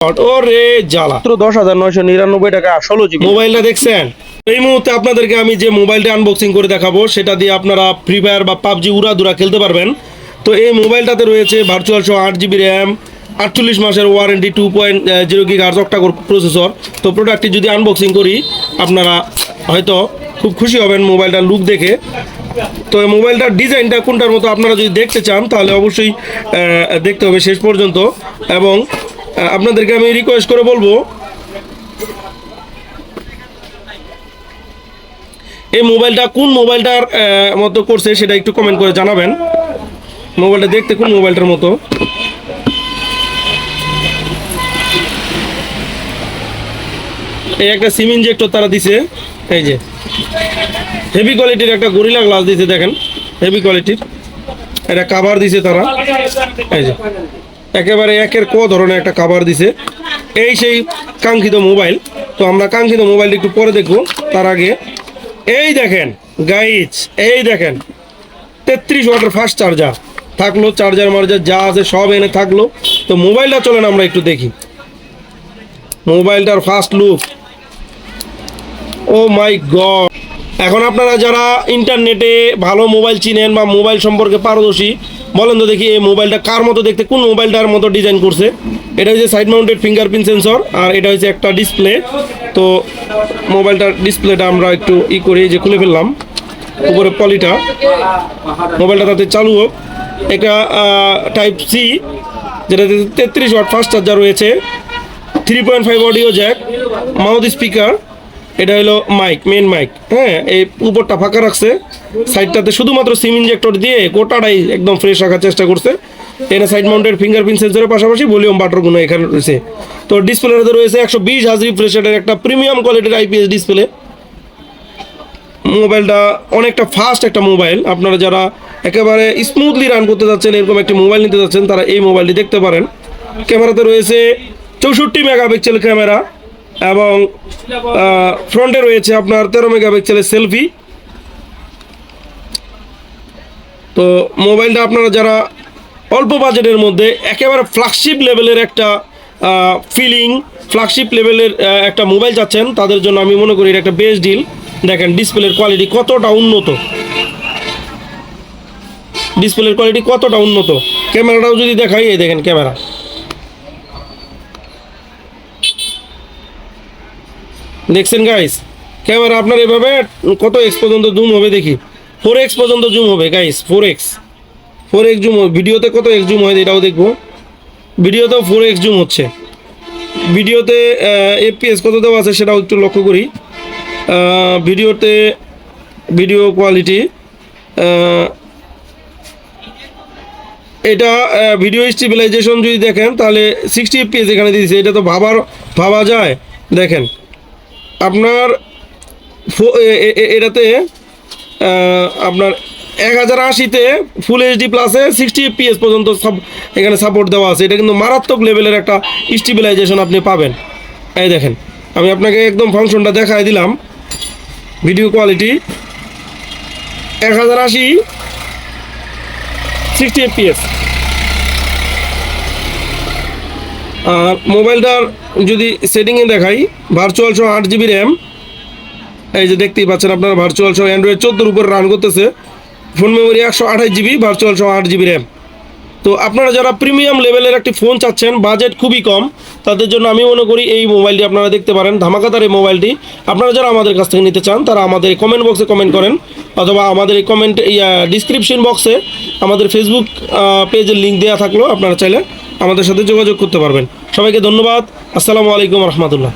ওরে জ্বালা, 10,999 টাকা 16 জিবি মোবাইলটা দেখছেন? এই মুহূর্তে আপনাদেরকে আমি যে মোবাইলটা আনবক্সিং করে দেখাবো সেটা দিয়ে আপনারা ফ্রি ফায়ার বা পাবজি উড়াদুরা খেলতে পারবেন। তো এই মোবাইলটাতে রয়েছে ভার্চুয়াল সহ 8 জিবি র্যাম, 48 মাসের ওয়ারেন্টি, 2.0 GHz অক্টাকোর প্রসেসর। তো প্রোডাক্টটি যদি আনবক্সিং করি আপনারা হয়তো খুব খুশি হবেন মোবাইলটার লুক দেখে। তো এই মোবাইলটার ডিজাইনটা কোনটার মতো আপনারা যদি দেখতে চান তাহলে অবশ্যই দেখতে হবে শেষ পর্যন্ত। এবং আপনাদেরকে আমি রিকোয়েস্ট করে বলবো এই মোবাইলটা কোন মোবাইলটার মতো করছে সেটা একটু কমেন্ট করে জানাবেন। মোবাইলটা দেখতে কোন মোবাইলটার মতো। এই একটা সিম ইনজেক্টর তারা দিছে, এই যে হেভি কোয়ালিটির একটা গরিলা গ্লাস দিছে, দেখেন হেভি কোয়ালিটির একটা কাভার দিছে তারা, এই যে একেবারে একের ধরনের একটা কাভার দিছে। এই সেই কাঙ্ক্ষিত মোবাইল। তো আমরা কাঙ্ক্ষিত মোবাইলটা একটু পরে দেখবো, তার আগে এই দেখেন গাইজ, এই দেখেন 33 ওয়াটের ফাস্ট চার্জার থাকলো, চার্জার মার্জার যা আছে সব এনে থাকলো। তো মোবাইলটা চলেন আমরা একটু দেখি মোবাইলটার ফার্স্ট লুক। ও মাই গড! এখন আপনারা যারা ইন্টারনেটে ভালো মোবাইল চিনেন বা মোবাইল সম্পর্কে পারদর্শী, বলেন তো দেখি এই মোবাইলটা কার মতো দেখতে, কোন মোবাইলটার মতো ডিজাইন করছে। এটা হচ্ছে সাইড মাউন্টেড ফিঙ্গারপ্রিন্ট সেন্সর, আর এটা হচ্ছে একটা ডিসপ্লে। তো মোবাইলটার ডিসপ্লেটা আমরা একটু করি, যে খুলে ফেললাম উপরে পলিটা, মোবাইলটা তাতে চালু হোক। এটা টাইপ সি, যেটাতে 33 ওয়াট ফাস্ট চার্জার রয়েছে, 3.5 অডিও জ্যাক, মাউথ স্পিকার, এটা হলো মাইক, মেন মাইক। হ্যাঁ, এই উপরটা ফাঁকা রাখছে, সাইডটাতে শুধুমাত্র সিম ইনজেক্টর দিয়ে গোটাটাই একদম ফ্রেশ রাখার চেষ্টা করছে। এটা সাইড মাউন্টেড ফিঙ্গারপ্রিন্ট সেন্সরের পাশাপাশি ভলিউম বাটনগুলো এখানে রয়েছে। তো ডিসপ্লেতে রয়েছে 120 হার্জ রিফ্রেশ রেটের একটা প্রিমিয়াম কোয়ালিটির IPS ডিসপ্লে। মোবাইলটা অনেকটা ফাস্ট একটা মোবাইল। আপনারা যারা একেবারে স্মুথলি রান করতে যাচ্ছেন, এরকম একটি মোবাইল নিতে যাচ্ছেন, তারা এই মোবাইলটি দেখতে পারেন। ক্যামেরাতে রয়েছে 64 মেগাপিক্সেল ক্যামেরা, এবং ফ্রন্টে রয়েছে আপনার 13 মেগাপিক্সেলের সেলফি। তো মোবাইলটা আপনারা যারা অল্প বাজেটের মধ্যে একেবারে ফ্ল্যাগশিপ লেভেলের একটা ফ্ল্যাগশিপ লেভেলের একটা মোবাইল চাচ্ছেন, তাদের জন্য আমি মনে করি এটা একটা বেস্ট ডিল। দেখেন ডিসপ্লের কোয়ালিটি কতটা উন্নত, ডিসপ্লের কোয়ালিটি কতটা উন্নত। ক্যামেরাটাও যদি দেখাই, এই দেখেন ক্যামেরা, দেখছেন গাইস? ক্যামেরা আপনার এভাবে কত এক্স পর্যন্ত জুম হবে দেখি, 4x পর্যন্ত জুম হবে গাইস, 4x জুম হবে। ভিডিওতে কত এক্স জুম হয় এটাও দেখবো, ভিডিওতেও 4x জুম হচ্ছে। ভিডিওতে FPS কত দেওয়া আছে সেটাও একটু লক্ষ্য করি। ভিডিওতে ভিডিও কোয়ালিটি, এটা ভিডিও স্টেবিলাইজেশন যদি দেখেন তাহলে 60 FPS এখানে দিয়েছে। এটা তো ভাবা যায়। দেখেন আপনার এটাতে আপনার 1080-তে ফুল HD প্লাসে 60 FPS পর্যন্ত সব এখানে সাপোর্ট দেওয়া আছে। এটা কিন্তু মারাত্মক লেভেলের একটা স্টেবিলাইজেশন আপনি পাবেন। এই দেখেন, আমি আপনাকে একদম ফাংশনটা দেখাই দিলাম। Video quality 1080 60 FPS। আর মোবাইলটার যদি সেটিংয়ে দেখাই, ভার্চুয়াল সহ 8 জিবি র্যাম, এই যে দেখতেই পাচ্ছেন আপনারা, ভার্চুয়াল সহ অ্যান্ড্রয়েড 14 উপরে রান করতেছে। ফোন মেমোরি 128 জিবি, ভার্চুয়াল সহ 8 জিবি র্যাম। তো আপনারা যারা প্রিমিয়াম লেভেলের একটি ফোন চাচ্ছেন, বাজেট খুবই কম, তাদের জন্য আমি মনে করি এই মোবাইলটি আপনারা দেখতে পারেন। ধামাকাদার এই মোবাইলটি আপনারা যারা আমাদের কাছ থেকে নিতে চান তারা আমাদের কমেন্ট বক্সে কমেন্ট করেন, অথবা আমাদের এই ডিসক্রিপশন বক্সে আমাদের ফেসবুক পেজের লিঙ্ক দেওয়া থাকলো, আপনারা চাইলে আমাদের সাথে যোগাযোগ করতে পারবেন। সবাইকে ধন্যবাদ। আসসালামু আলাইকুম রহমতুল্লাহ।